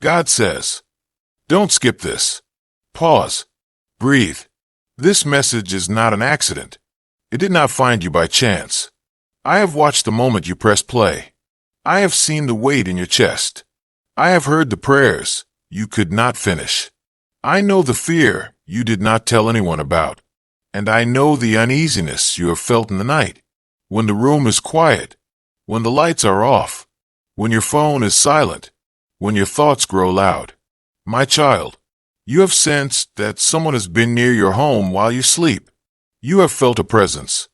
God says, don't skip this. Pause. Breathe. This message is not an accident. It did not find you by chance. I have watched the moment you pressed play. I have seen the weight in your chest. I have heard the prayers you could not finish. I know the fear you did not tell anyone about. And I know the uneasiness you have felt in the night, when the room is quiet, when the lights are off, when your phone is silent, when your thoughts grow loud. My child, you have sensed that someone has been near your home while you sleep. You have felt a presence,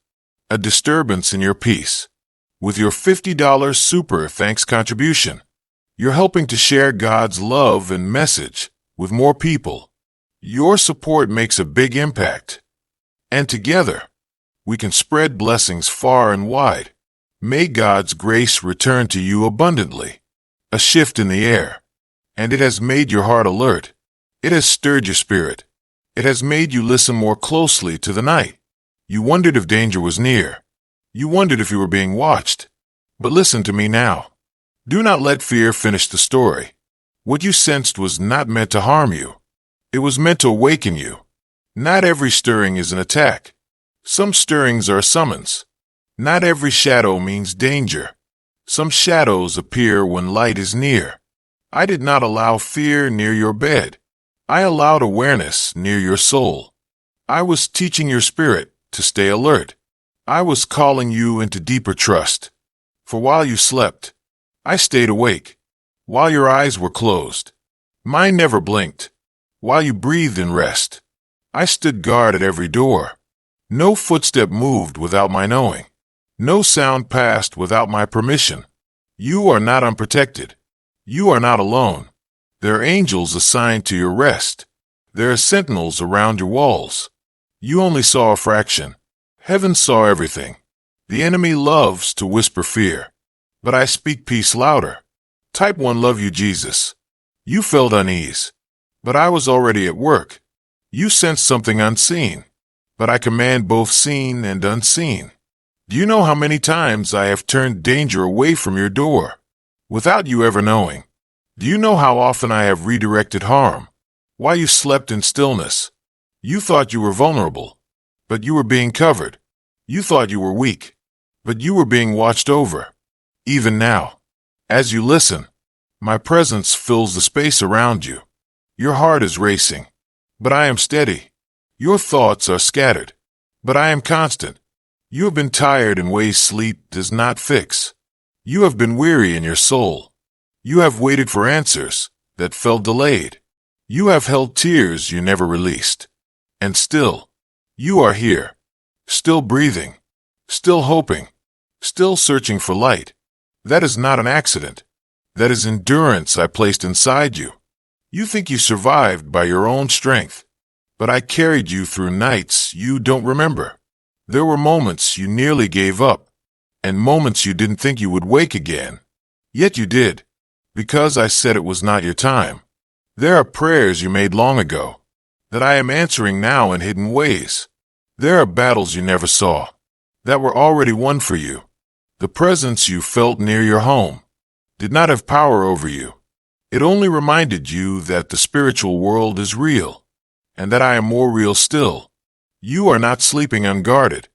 a disturbance in your peace. With your $50 super thanks contribution, you're helping to share God's love and message with more people. Your support makes a big impact. And together, we can spread blessings far and wide. May God's grace return to you abundantly. A shift in the air, and it has made your heart alert. It has stirred your spirit. It has made you listen more closely to the night. You wondered if danger was near. You wondered if you were being watched. But listen to me now. Do not let fear finish the story. What you sensed was not meant to harm you. It was meant to awaken you. Not every stirring is an attack. Some stirrings are a summons. Not every shadow means danger. Some shadows appear when light is near. I did not allow fear near your bed. I allowed awareness near your soul. I was teaching your spirit to stay alert. I was calling you into deeper trust. For while you slept, I stayed awake. While your eyes were closed, mine never blinked. While you breathed in rest, I stood guard at every door. No footstep moved without my knowing. No sound passed without my permission. You are not unprotected. You are not alone. There are angels assigned to your rest. There are sentinels around your walls. You only saw a fraction. Heaven saw everything. The enemy loves to whisper fear. But I speak peace louder. Type 1, love you, Jesus. You felt unease. But I was already at work. You sensed something unseen. But I command both seen and unseen. Do you know how many times I have turned danger away from your door, without you ever knowing? Do you know how often I have redirected harm? While you slept in stillness, you thought you were vulnerable, but you were being covered. You thought you were weak, but you were being watched over. Even now, as you listen, my presence fills the space around you. Your heart is racing, but I am steady. Your thoughts are scattered, but I am constant. You have been tired in ways sleep does not fix. You have been weary in your soul. You have waited for answers that felt delayed. You have held tears you never released. And still, you are here, still breathing, still hoping, still searching for light. That is not an accident. That is endurance I placed inside you. You think you survived by your own strength, but I carried you through nights you don't remember. There were moments you nearly gave up, and moments you didn't think you would wake again. Yet you did, because I said it was not your time. There are prayers you made long ago, that I am answering now in hidden ways. There are battles you never saw, that were already won for you. The presence you felt near your home did not have power over you. It only reminded you that the spiritual world is real, and that I am more real still. You are not sleeping unguarded.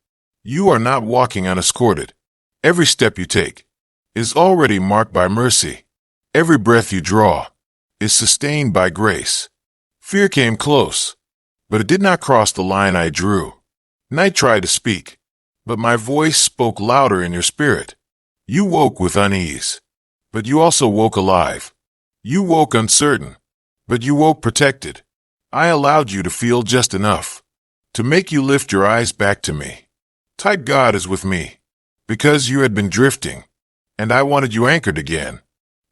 You are not walking unescorted. Every step you take is already marked by mercy. Every breath you draw is sustained by grace. Fear came close, but it did not cross the line I drew. Night tried to speak, but my voice spoke louder in your spirit. You woke with unease, but you also woke alive. You woke uncertain, but you woke protected. I allowed you to feel just enough to make you lift your eyes back to me. Type God is with me, because you had been drifting, and I wanted you anchored again.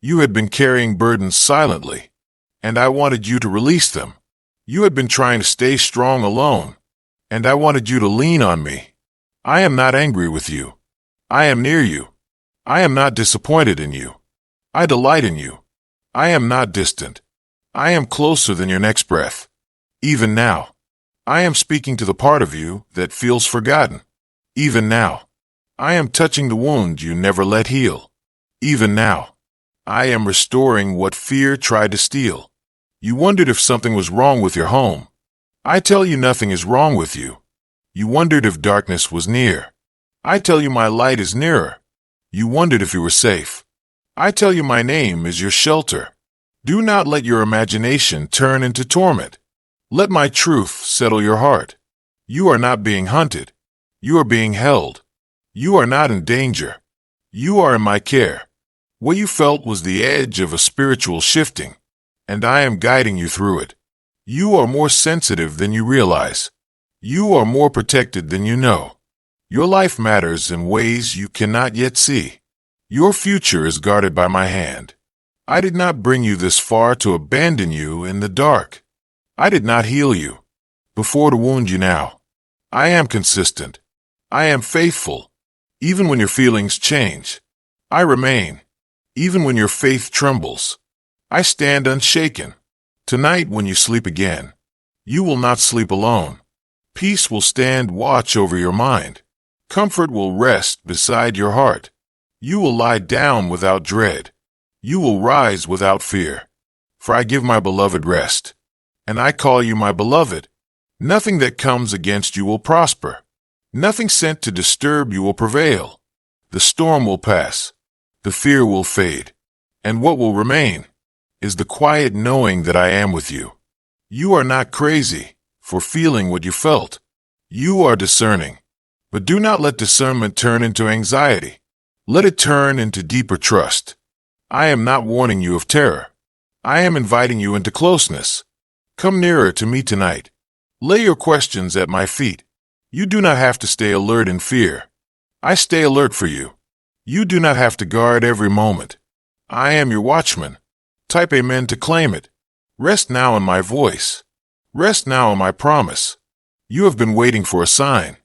You had been carrying burdens silently, and I wanted you to release them. You had been trying to stay strong alone, and I wanted you to lean on me. I am not angry with you. I am near you. I am not disappointed in you. I delight in you. I am not distant. I am closer than your next breath. Even now, I am speaking to the part of you that feels forgotten. Even now, I am touching the wound you never let heal. Even now, I am restoring what fear tried to steal. You wondered if something was wrong with your home. I tell you nothing is wrong with you. You wondered if darkness was near. I tell you my light is nearer. You wondered if you were safe. I tell you my name is your shelter. Do not let your imagination turn into torment. Let my truth settle your heart. You are not being hunted. You are being held. You are not in danger. You are in my care. What you felt was the edge of a spiritual shifting, and I am guiding you through it. You are more sensitive than you realize. You are more protected than you know. Your life matters in ways you cannot yet see. Your future is guarded by my hand. I did not bring you this far to abandon you in the dark. I did not heal you before to wound you now. I am consistent. I am faithful. Even when your feelings change, I remain. Even when your faith trembles, I stand unshaken. Tonight when you sleep again, you will not sleep alone. Peace will stand watch over your mind. Comfort will rest beside your heart. You will lie down without dread. You will rise without fear. For I give my beloved rest, and I call you my beloved. Nothing that comes against you will prosper. Nothing sent to disturb you will prevail. The storm will pass. The fear will fade. And what will remain is the quiet knowing that I am with you. You are not crazy for feeling what you felt. You are discerning. But do not let discernment turn into anxiety. Let it turn into deeper trust. I am not warning you of terror. I am inviting you into closeness. Come nearer to me tonight. Lay your questions at my feet. You do not have to stay alert in fear. I stay alert for you. You do not have to guard every moment. I am your watchman. Type amen to claim it. Rest now in my voice. Rest now in my promise. You have been waiting for a sign.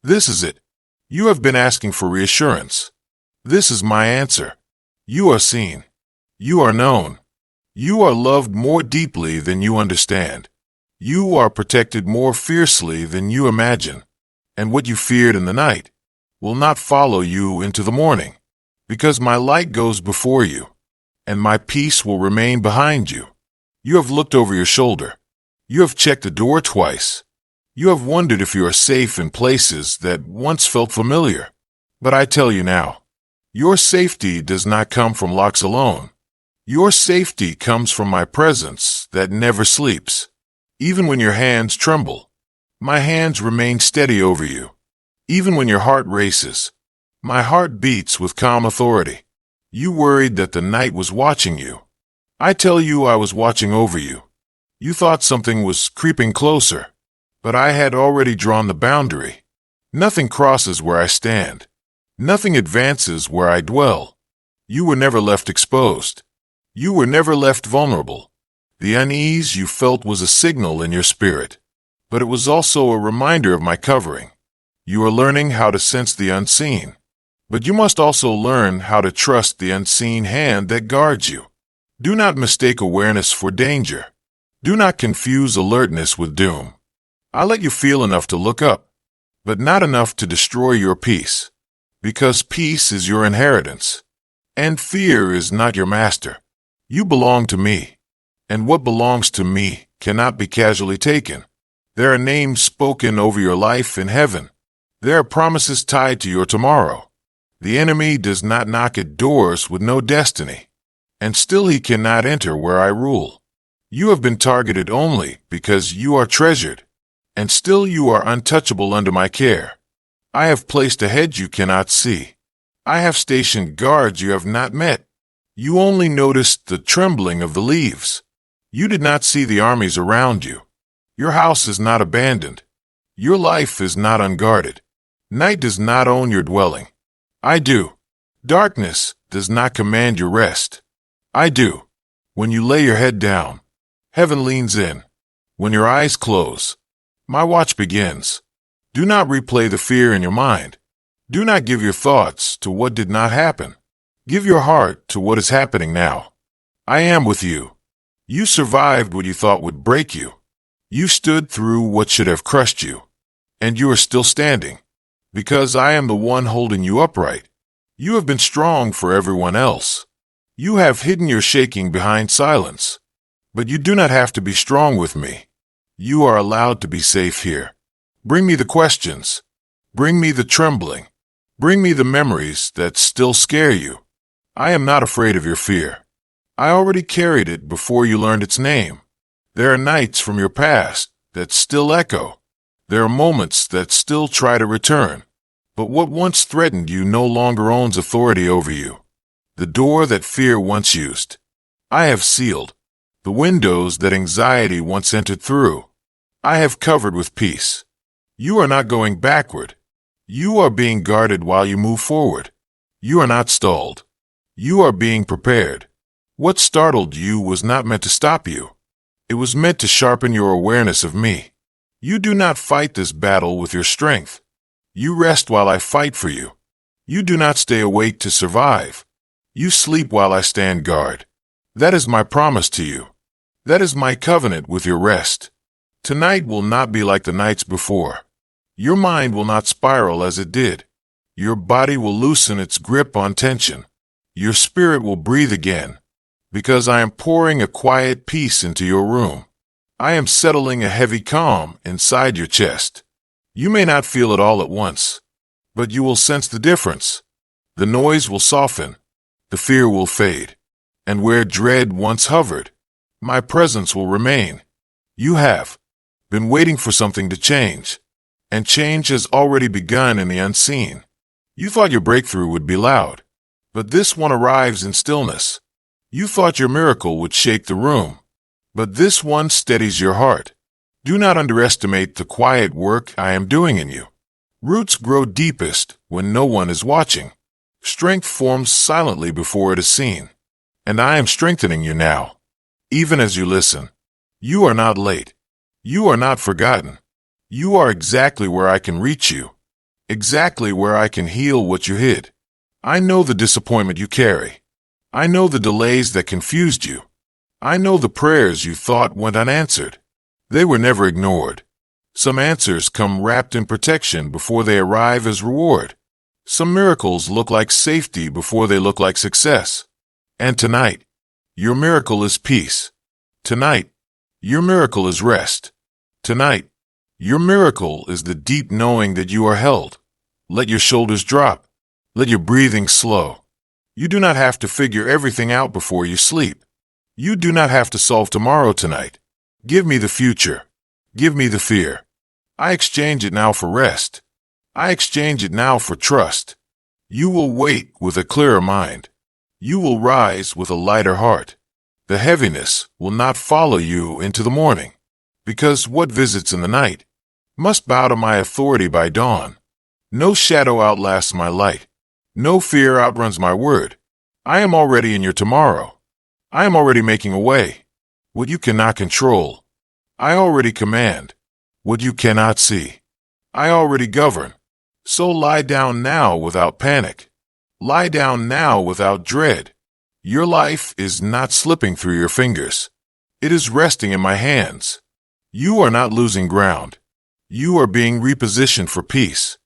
This is it. You have been asking for reassurance. This is my answer. You are seen. You are known. You are loved more deeply than you understand. You are protected more fiercely than you imagine. And what you feared in the night will not follow you into the morning, because my light goes before you, and my peace will remain behind you. You have looked over your shoulder. You have checked the door twice. You have wondered if you are safe in places that once felt familiar. But I tell you now, your safety does not come from locks alone. Your safety comes from my presence that never sleeps. Even when your hands tremble, my hands remain steady over you. Even when your heart races, my heart beats with calm authority. You worried that the night was watching you. I tell you I was watching over you. You thought something was creeping closer, but I had already drawn the boundary. Nothing crosses where I stand. Nothing advances where I dwell. You were never left exposed. You were never left vulnerable. The unease you felt was a signal in your spirit, but it was also a reminder of my covering. You are learning how to sense the unseen, but you must also learn how to trust the unseen hand that guards you. Do not mistake awareness for danger. Do not confuse alertness with doom. I let you feel enough to look up, but not enough to destroy your peace, because peace is your inheritance, and fear is not your master. You belong to me, and what belongs to me cannot be casually taken. There are names spoken over your life in heaven. There are promises tied to your tomorrow. The enemy does not knock at doors with no destiny, and still he cannot enter where I rule. You have been targeted only because you are treasured, and still you are untouchable under my care. I have placed a hedge you cannot see. I have stationed guards you have not met. You only noticed the trembling of the leaves. You did not see the armies around you. Your house is not abandoned. Your life is not unguarded. Night does not own your dwelling. I do. Darkness does not command your rest. I do. When you lay your head down, heaven leans in. When your eyes close, my watch begins. Do not replay the fear in your mind. Do not give your thoughts to what did not happen. Give your heart to what is happening now. I am with you. You survived what you thought would break you. You stood through what should have crushed you. And you are still standing, because I am the one holding you upright. You have been strong for everyone else, You have hidden your shaking behind silence. But you do not have to be strong with me. You are allowed to be safe here. Bring me the questions. Bring me the trembling. Bring me the memories that still scare you. I am not afraid of your fear. I already carried it before you learned its name. There are nights from your past that still echo. There are moments that still try to return. But what once threatened you no longer owns authority over you. The door that fear once used, I have sealed. The windows that anxiety once entered through, I have covered with peace. You are not going backward. You are being guarded while you move forward. You are not stalled. You are being prepared. What startled you was not meant to stop you. It was meant to sharpen your awareness of me. You do not fight this battle with your strength. You rest while I fight for you. You do not stay awake to survive. You sleep while I stand guard. That is my promise to you. That is my covenant with your rest. Tonight will not be like the nights before. Your mind will not spiral as it did. Your body will loosen its grip on tension. Your spirit will breathe again. Because I am pouring a quiet peace into your room. I am settling a heavy calm inside your chest. You may not feel it all at once, but you will sense the difference. The noise will soften. The fear will fade. And where dread once hovered, my presence will remain. You have been waiting for something to change, and change has already begun in the unseen. You thought your breakthrough would be loud, but this one arrives in stillness. You thought your miracle would shake the room, but this one steadies your heart. Do not underestimate the quiet work I am doing in you. Roots grow deepest when no one is watching. Strength forms silently before it is seen. And I am strengthening you now. Even as you listen, you are not late. You are not forgotten. You are exactly where I can reach you. Exactly where I can heal what you hid. I know the disappointment you carry. I know the delays that confused you. I know the prayers you thought went unanswered. They were never ignored. Some answers come wrapped in protection before they arrive as reward. Some miracles look like safety before they look like success. And tonight, your miracle is peace. Tonight, your miracle is rest. Tonight, your miracle is the deep knowing that you are held. Let your shoulders drop. Let your breathing slow. You do not have to figure everything out before you sleep. You do not have to solve tomorrow tonight. Give me the future. Give me the fear. I exchange it now for rest. I exchange it now for trust. You will wake with a clearer mind. You will rise with a lighter heart. The heaviness will not follow you into the morning, because what visits in the night must bow to my authority by dawn. No shadow outlasts my light. No fear outruns my word. I am already in your tomorrow. I am already making a way. What you cannot control, I already command. What you cannot see, I already govern. So lie down now without panic. Lie down now without dread. Your life is not slipping through your fingers. It is resting in my hands. You are not losing ground. You are being repositioned for peace.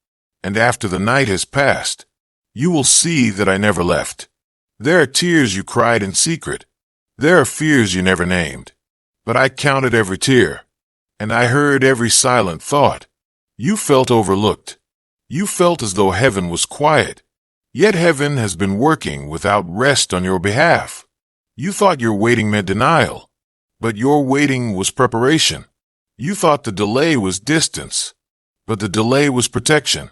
And after the night has passed, you will see that I never left. There are tears you cried in secret. There are fears you never named. But I counted every tear, and I heard every silent thought. You felt overlooked. You felt as though heaven was quiet. Yet heaven has been working without rest on your behalf. You thought your waiting meant denial, but your waiting was preparation. You thought the delay was distance, but the delay was protection.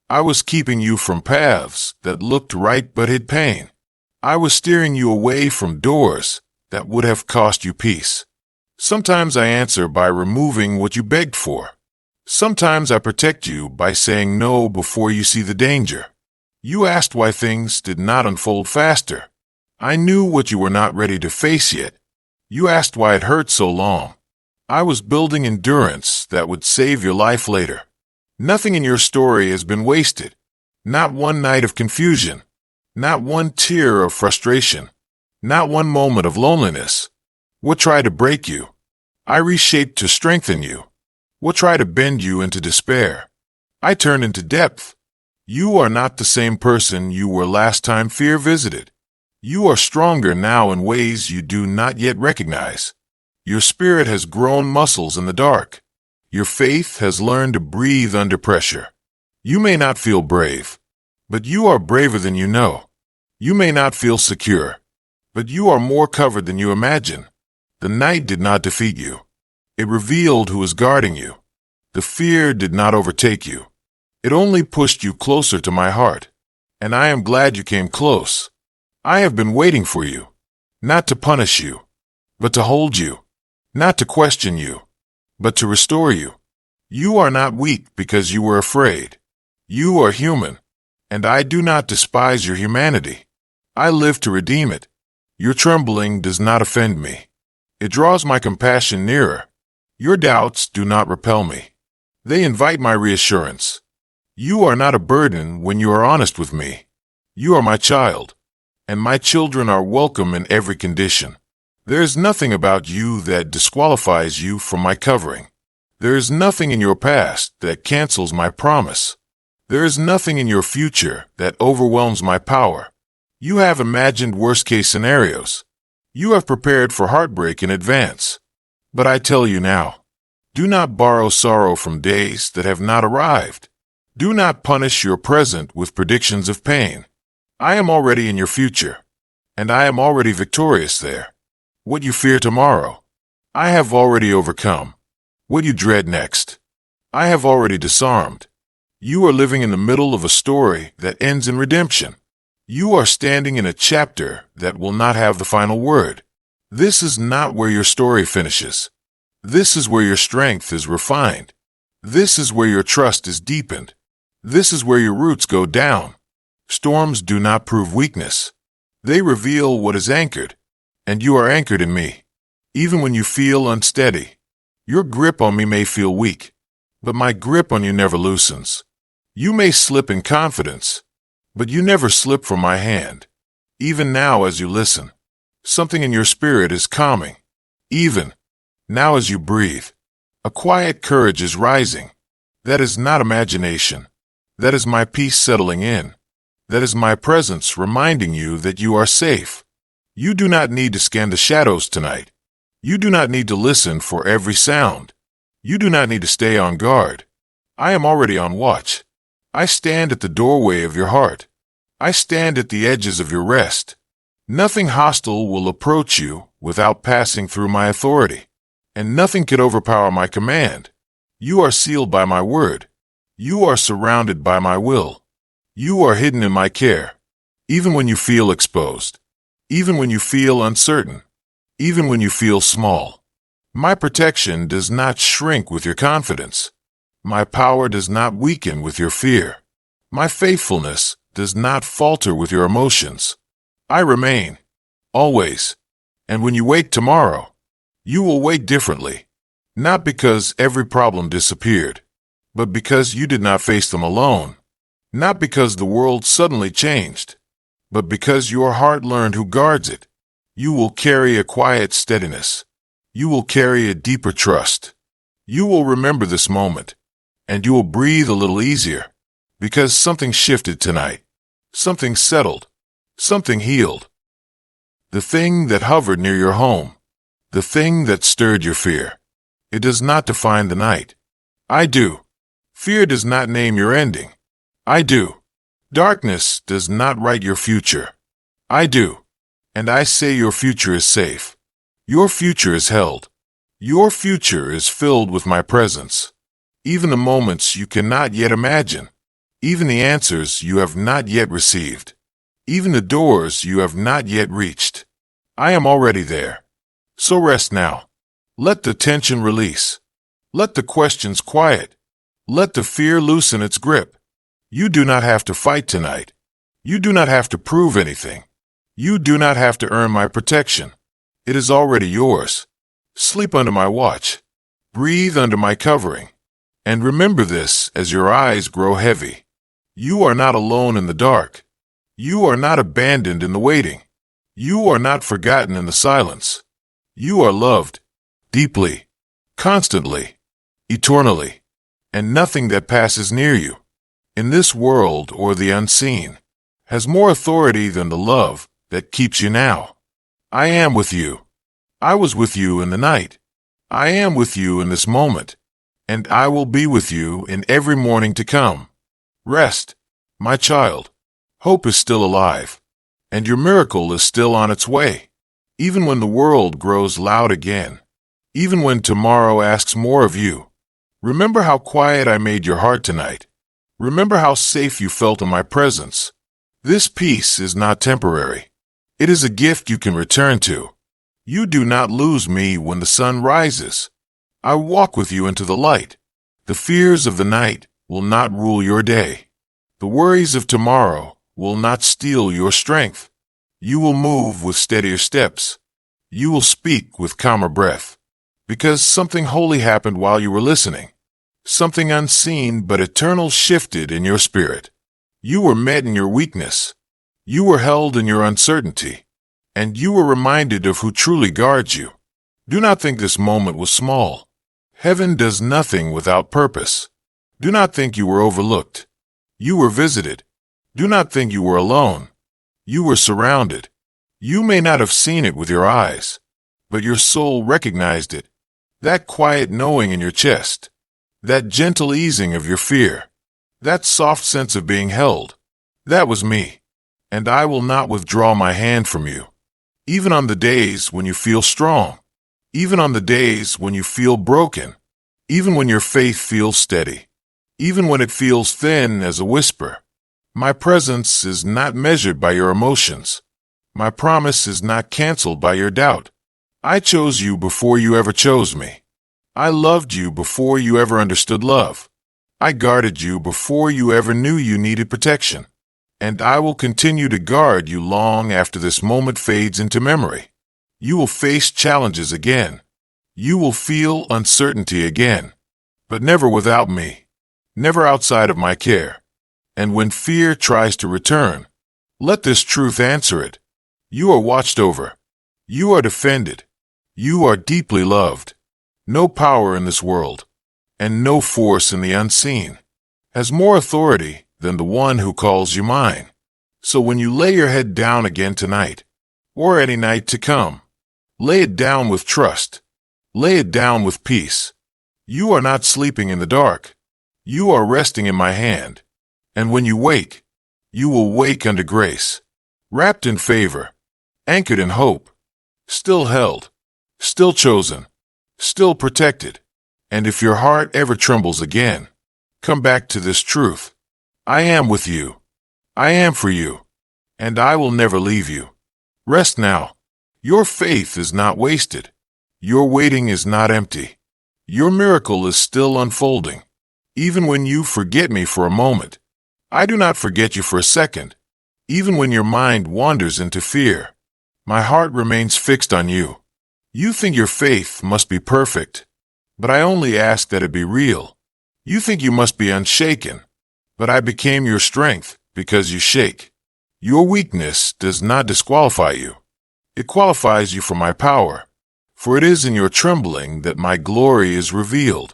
I was keeping you from paths that looked right but hid pain. I was steering you away from doors that would have cost you peace. Sometimes I answer by removing what you begged for. Sometimes I protect you by saying no before you see the danger. You asked why things did not unfold faster. I knew what you were not ready to face yet. You asked why it hurt so long. I was building endurance that would save your life later. Nothing in your story has been wasted. Not one night of confusion. Not one tear of frustration. Not one moment of loneliness. What tried to break you, I reshaped to strengthen you. What tried to bend you into despair, I turned into depth. You are not the same person you were last time fear visited. You are stronger now in ways you do not yet recognize. Your spirit has grown muscles in the dark. Your faith has learned to breathe under pressure. You may not feel brave, but you are braver than you know. You may not feel secure, but you are more covered than you imagine. The night did not defeat you. It revealed who is guarding you. The fear did not overtake you. It only pushed you closer to my heart. And I am glad you came close. I have been waiting for you, not to punish you, but to hold you, not to question you, but to restore you. You are not weak because you were afraid. You are human, and I do not despise your humanity. I live to redeem it. Your trembling does not offend me. It draws my compassion nearer. Your doubts do not repel me. They invite my reassurance. You are not a burden when you are honest with me. You are my child, and my children are welcome in every condition. There is nothing about you that disqualifies you from my covering. There is nothing in your past that cancels my promise. There is nothing in your future that overwhelms my power. You have imagined worst-case scenarios. You have prepared for heartbreak in advance. But I tell you now, do not borrow sorrow from days that have not arrived. Do not punish your present with predictions of pain. I am already in your future, and I am already victorious there. What you fear tomorrow, I have already overcome. What you dread next, I have already disarmed. You are living in the middle of a story that ends in redemption. You are standing in a chapter that will not have the final word. This is not where your story finishes. This is where your strength is refined. This is where your trust is deepened. This is where your roots go down. Storms do not prove weakness. They reveal what is anchored, and you are anchored in me. Even when you feel unsteady, your grip on me may feel weak, but my grip on you never loosens. You may slip in confidence, but you never slip from my hand. Even now as you listen, something in your spirit is calming. Even now as you breathe, a quiet courage is rising. That is not imagination. That is my peace settling in. That is my presence reminding you that you are safe. You do not need to scan the shadows tonight. You do not need to listen for every sound. You do not need to stay on guard. I am already on watch. I stand at the doorway of your heart. I stand at the edges of your rest. Nothing hostile will approach you without passing through my authority, and nothing can overpower my command. You are sealed by my word. You are surrounded by my will. You are hidden in my care. Even when you feel exposed, even when you feel uncertain, even when you feel small, my protection does not shrink with your confidence. My power does not weaken with your fear. My faithfulness does not falter with your emotions. I remain, always. And when you wake tomorrow, you will wake differently. Not because every problem disappeared, but because you did not face them alone. Not because the world suddenly changed, but because your heart learned who guards it. You will carry a quiet steadiness. You will carry a deeper trust. You will remember this moment, and you will breathe a little easier, because something shifted tonight. Something settled. Something healed. The thing that hovered near your home. The thing that stirred your fear. It does not define the night. I do. Fear does not name your ending. I do. Darkness does not write your future. I do. And I say your future is safe. Your future is held. Your future is filled with my presence. Even the moments you cannot yet imagine. Even the answers you have not yet received. Even the doors you have not yet reached. I am already there. So rest now. Let the tension release. Let the questions quiet. Let the fear loosen its grip. You do not have to fight tonight. You do not have to prove anything. You do not have to earn my protection. It is already yours. Sleep under my watch. Breathe under my covering. And remember this as your eyes grow heavy. You are not alone in the dark. You are not abandoned in the waiting. You are not forgotten in the silence. You are loved, deeply, constantly, eternally, and nothing that passes near you, in this world or the unseen, has more authority than the love that keeps you now. I am with you. I was with you in the night. I am with you in this moment, and I will be with you in every morning to come. Rest, my child. Hope is still alive, and your miracle is still on its way. Even when the world grows loud again, even when tomorrow asks more of you, remember how quiet I made your heart tonight. Remember how safe you felt in my presence. This peace is not temporary. It is a gift you can return to. You do not lose me when the sun rises. I walk with you into the light. The fears of the night will not rule your day. The worries of tomorrow will not steal your strength. You will move with steadier steps. You will speak with calmer breath. Because something holy happened while you were listening. Something unseen but eternal shifted in your spirit. You were met in your weakness. You were held in your uncertainty. And you were reminded of who truly guards you. Do not think this moment was small. Heaven does nothing without purpose. Do not think you were overlooked. You were visited. Do not think you were alone. You were surrounded. You may not have seen it with your eyes, but your soul recognized it. That quiet knowing in your chest. That gentle easing of your fear. That soft sense of being held. That was me. And I will not withdraw my hand from you. Even on the days when you feel strong. Even on the days when you feel broken. Even when your faith feels steady. Even when it feels thin as a whisper. My presence is not measured by your emotions. My promise is not canceled by your doubt. I chose you before you ever chose me. I loved you before you ever understood love. I guarded you before you ever knew you needed protection. And I will continue to guard you long after this moment fades into memory. You will face challenges again. You will feel uncertainty again. But never without me. Never outside of my care. And when fear tries to return, let this truth answer it. You are watched over. You are defended. You are deeply loved. No power in this world, and no force in the unseen, has more authority than the one who calls you mine. So when you lay your head down again tonight, or any night to come, lay it down with trust. Lay it down with peace. You are not sleeping in the dark. You are resting in my hand. And when you wake, you will wake under grace, wrapped in favor, anchored in hope, still held, still chosen, still protected. And if your heart ever trembles again, come back to this truth. I am with you. I am for you. And I will never leave you. Rest now. Your faith is not wasted. Your waiting is not empty. Your miracle is still unfolding. Even when you forget me for a moment, I do not forget you for a second. Even when your mind wanders into fear, my heart remains fixed on you. You think your faith must be perfect, but I only ask that it be real. You think you must be unshaken, but I became your strength because you shake. Your weakness does not disqualify you. It qualifies you for my power, for it is in your trembling that my glory is revealed.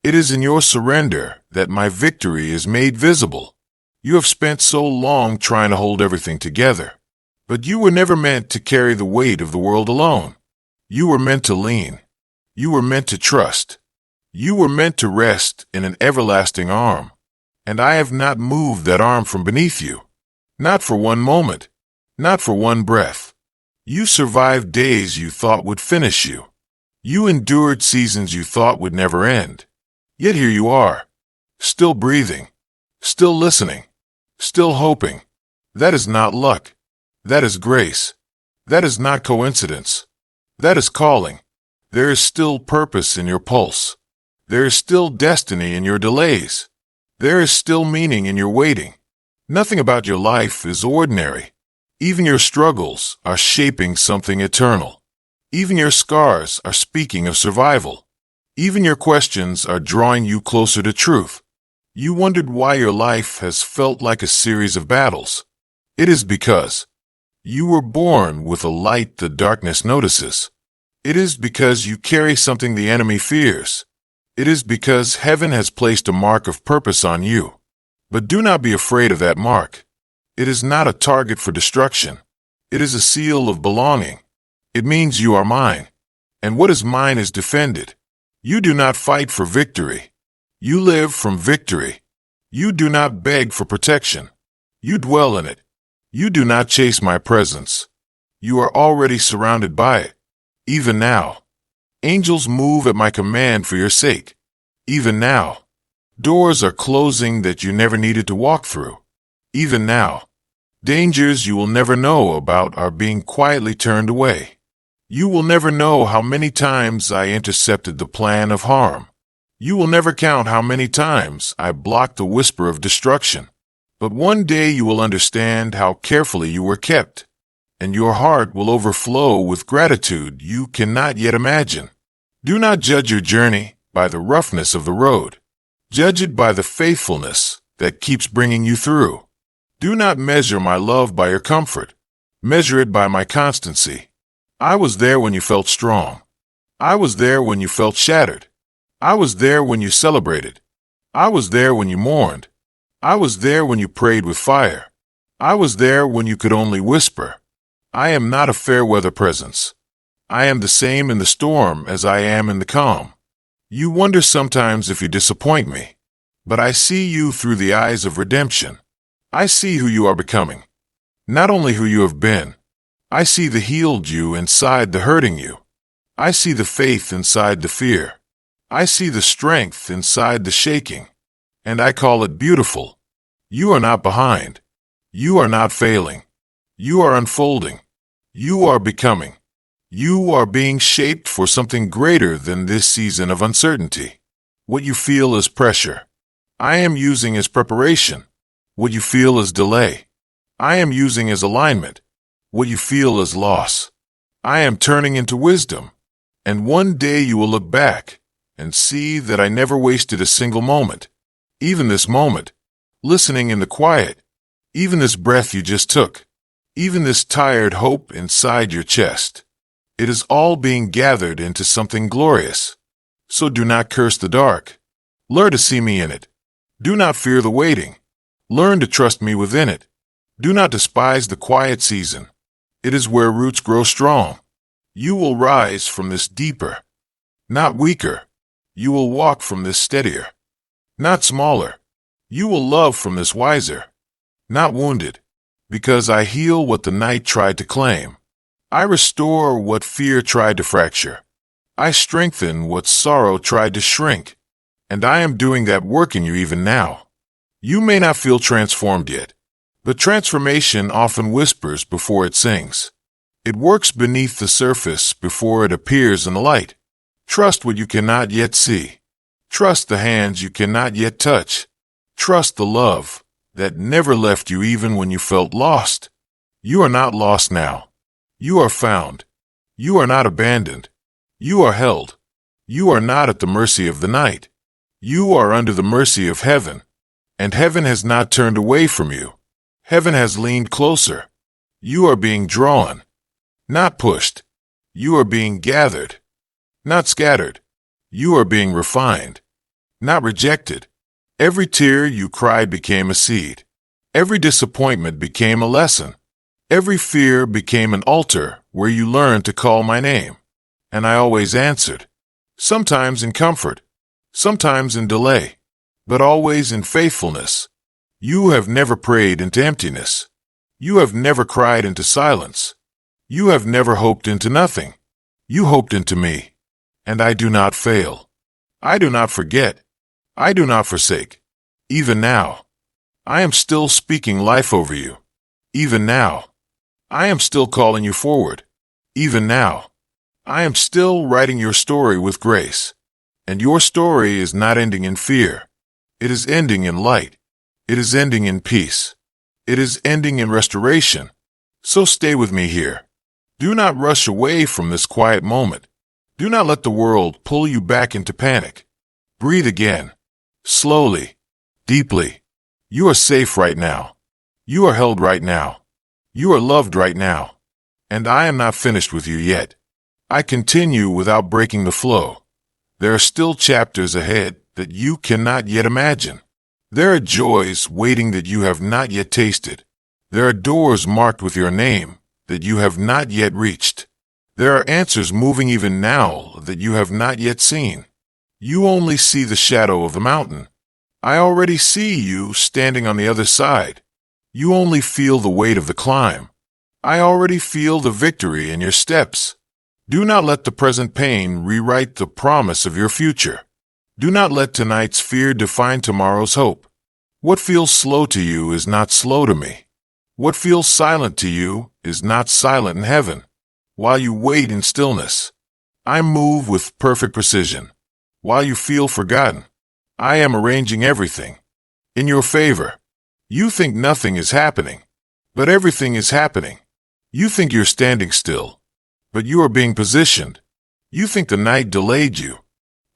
It is in your surrender that my victory is made visible. You have spent so long trying to hold everything together, but you were never meant to carry the weight of the world alone. You were meant to lean. You were meant to trust. You were meant to rest in an everlasting arm. And I have not moved that arm from beneath you. Not for one moment. Not for one breath. You survived days you thought would finish you. You endured seasons you thought would never end. Yet here you are, still breathing, still listening, still hoping. That is not luck. That is grace. That is not coincidence. That is calling. There is still purpose in your pulse. There is still destiny in your delays. There is still meaning in your waiting. Nothing about your life is ordinary. Even your struggles are shaping something eternal. Even your scars are speaking of survival. Even your questions are drawing you closer to truth. You wondered why your life has felt like a series of battles. It is because you were born with a light the darkness notices. It is because you carry something the enemy fears. It is because heaven has placed a mark of purpose on you. But do not be afraid of that mark. It is not a target for destruction. It is a seal of belonging. It means you are mine. And what is mine is defended. You do not fight for victory. You live from victory. You do not beg for protection. You dwell in it. You do not chase my presence. You are already surrounded by it. Even now. Angels move at my command for your sake. Even now. Doors are closing that you never needed to walk through. Even now. Dangers you will never know about are being quietly turned away. You will never know how many times I intercepted the plan of harm. You will never count how many times I blocked the whisper of destruction. But one day you will understand how carefully you were kept, and your heart will overflow with gratitude you cannot yet imagine. Do not judge your journey by the roughness of the road. Judge it by the faithfulness that keeps bringing you through. Do not measure my love by your comfort. Measure it by my constancy. I was there when you felt strong. I was there when you felt shattered. I was there when you celebrated. I was there when you mourned. I was there when you prayed with fire. I was there when you could only whisper. I am not a fair weather presence. I am the same in the storm as I am in the calm. You wonder sometimes if you disappoint me, but I see you through the eyes of redemption. I see who you are becoming, not only who you have been. I see the healed you inside the hurting you. I see the faith inside the fear. I see the strength inside the shaking, and I call it beautiful. You are not behind. You are not failing. You are unfolding. You are becoming. You are being shaped for something greater than this season of uncertainty. What you feel is pressure. I am using as preparation. What you feel is delay. I am using as alignment. What you feel is loss. I am turning into wisdom. And one day you will look back and see that I never wasted a single moment. Even this moment, listening in the quiet, even this breath you just took, even this tired hope inside your chest. It is all being gathered into something glorious. So do not curse the dark. Learn to see me in it. Do not fear the waiting. Learn to trust me within it. Do not despise the quiet season. It is where roots grow strong. You will rise from this deeper, not weaker. You will walk from this steadier, not smaller. You will love from this wiser, not wounded, because I heal what the night tried to claim. I restore what fear tried to fracture. I strengthen what sorrow tried to shrink, and I am doing that work in you even now. You may not feel transformed yet, but transformation often whispers before it sings. It works beneath the surface before it appears in the light. Trust what you cannot yet see. Trust the hands you cannot yet touch. Trust the love that never left you even when you felt lost. You are not lost now. You are found. You are not abandoned. You are held. You are not at the mercy of the night. You are under the mercy of heaven. And heaven has not turned away from you. Heaven has leaned closer. You are being drawn, not pushed. You are being gathered, not scattered. You are being refined, not rejected. Every tear you cried became a seed. Every disappointment became a lesson. Every fear became an altar where you learned to call my name. And I always answered, sometimes in comfort, sometimes in delay, but always in faithfulness. You have never prayed into emptiness. You have never cried into silence. You have never hoped into nothing. You hoped into me, and I do not fail. I do not forget. I do not forsake. Even now, I am still speaking life over you. Even now, I am still calling you forward. Even now, I am still writing your story with grace. And your story is not ending in fear. It is ending in light. It is ending in peace. It is ending in restoration. So stay with me here. Do not rush away from this quiet moment. Do not let the world pull you back into panic. Breathe again. Slowly. Deeply. You are safe right now. You are held right now. You are loved right now. And I am not finished with you yet. I continue without breaking the flow. There are still chapters ahead that you cannot yet imagine. There are joys waiting that you have not yet tasted. There are doors marked with your name that you have not yet reached. There are answers moving even now that you have not yet seen. You only see the shadow of the mountain. I already see you standing on the other side. You only feel the weight of the climb. I already feel the victory in your steps. Do not let the present pain rewrite the promise of your future. Do not let tonight's fear define tomorrow's hope. What feels slow to you is not slow to me. What feels silent to you is not silent in heaven. While you wait in stillness, I move with perfect precision. While you feel forgotten, I am arranging everything in your favor. You think nothing is happening, but everything is happening. You think you're standing still, but you are being positioned. You think the night delayed you,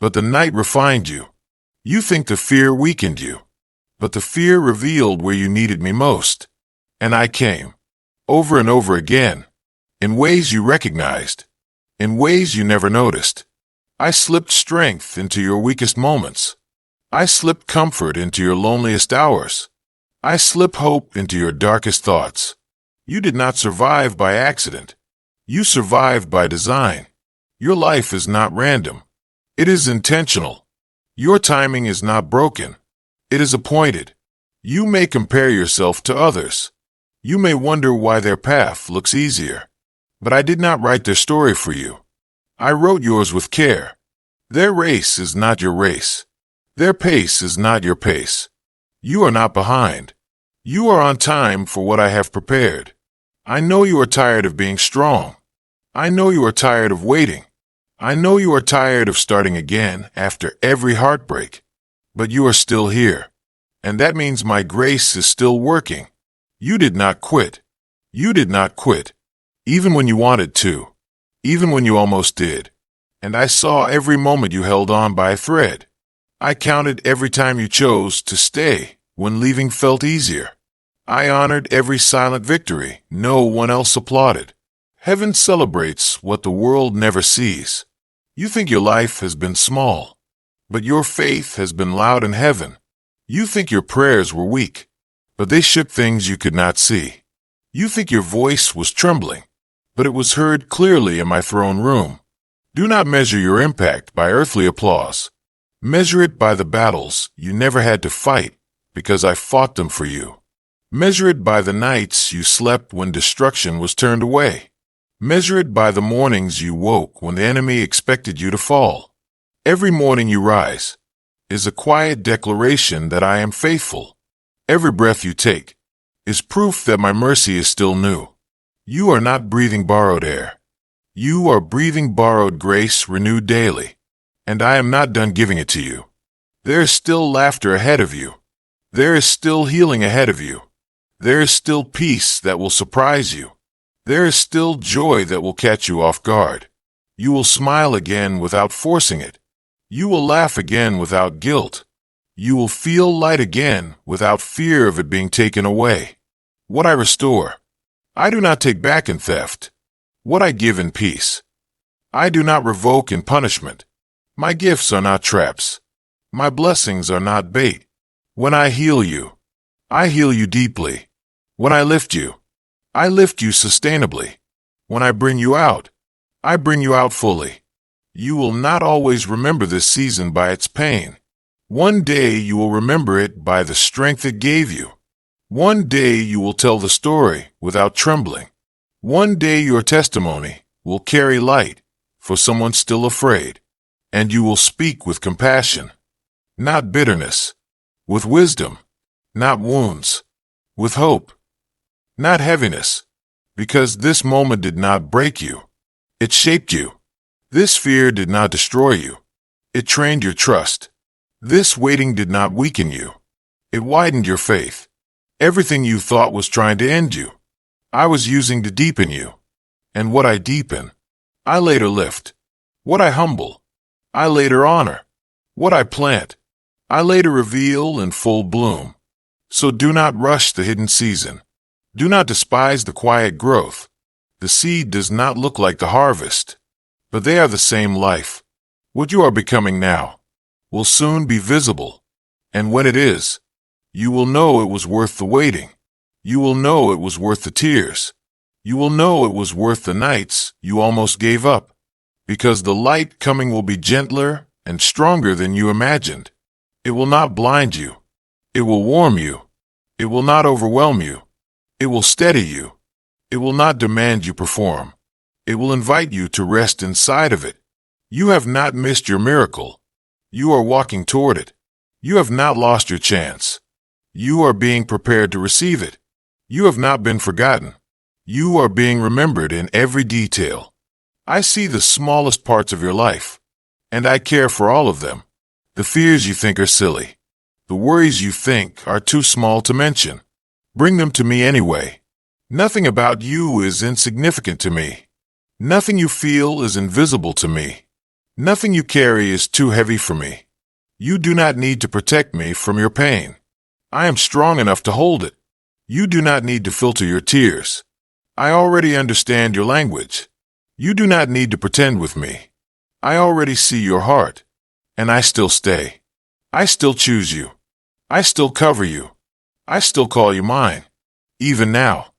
but the night refined you. You think the fear weakened you, but the fear revealed where you needed me most. And I came, over and over again, in ways you recognized, in ways you never noticed. I slipped strength into your weakest moments. I slipped comfort into your loneliest hours. I slip hope into your darkest thoughts. You did not survive by accident. You survived by design. Your life is not random. It is intentional. Your timing is not broken. It is appointed. You may compare yourself to others. You may wonder why their path looks easier. But I did not write their story for you. I wrote yours with care. Their race is not your race. Their pace is not your pace. You are not behind. You are on time for what I have prepared. I know you are tired of being strong. I know you are tired of waiting. I know you are tired of starting again after every heartbreak. But you are still here. And that means my grace is still working. You did not quit. You did not quit. Even when you wanted to. Even when you almost did. And I saw every moment you held on by a thread. I counted every time you chose to stay when leaving felt easier. I honored every silent victory no one else applauded. Heaven celebrates what the world never sees. You think your life has been small, but your faith has been loud in heaven. You think your prayers were weak, but they shipped things you could not see. You think your voice was trembling, but it was heard clearly in my throne room. Do not measure your impact by earthly applause. Measure it by the battles you never had to fight because I fought them for you. Measure it by the nights you slept when destruction was turned away. Measure it by the mornings you woke when the enemy expected you to fall. Every morning you rise is a quiet declaration that I am faithful. Every breath you take is proof that my mercy is still new. You are not breathing borrowed air. You are breathing borrowed grace renewed daily. And I am not done giving it to you. There is still laughter ahead of you. There is still healing ahead of you. There is still peace that will surprise you. There is still joy that will catch you off guard. You will smile again without forcing it. You will laugh again without guilt. You will feel light again without fear of it being taken away. What I restore, I do not take back in theft. What I give in peace, I do not revoke in punishment. My gifts are not traps. My blessings are not bait. When I heal you deeply. When I lift you sustainably. When I bring you out fully. You will not always remember this season by its pain. One day you will remember it by the strength it gave you. One day you will tell the story without trembling. One day your testimony will carry light for someone still afraid. And you will speak with compassion, not bitterness, with wisdom, not wounds, with hope, not heaviness, because this moment did not break you. It shaped you. This fear did not destroy you. It trained your trust. This waiting did not weaken you. It widened your faith. Everything you thought was trying to end you, I was using to deepen you. And what I deepen, I later lift. What I humble, I later honor. What I plant, I later reveal in full bloom. So do not rush the hidden season. Do not despise the quiet growth. The seed does not look like the harvest, but they are the same life. What you are becoming now will soon be visible. And when it is, you will know it was worth the waiting. You will know it was worth the tears. You will know it was worth the nights you almost gave up, because the light coming will be gentler and stronger than you imagined. It will not blind you. It will warm you. It will not overwhelm you. It will steady you. It will not demand you perform. It will invite you to rest inside of it. You have not missed your miracle. You are walking toward it. You have not lost your chance. You are being prepared to receive it. You have not been forgotten. You are being remembered in every detail. I see the smallest parts of your life, and I care for all of them. The fears you think are silly. The worries you think are too small to mention. Bring them to me anyway. Nothing about you is insignificant to me. Nothing you feel is invisible to me. Nothing you carry is too heavy for me. You do not need to protect me from your pain. I am strong enough to hold it. You do not need to filter your tears. I already understand your language. You do not need to pretend with me. I already see your heart. And I still stay. I still choose you. I still cover you. I still call you mine. Even now.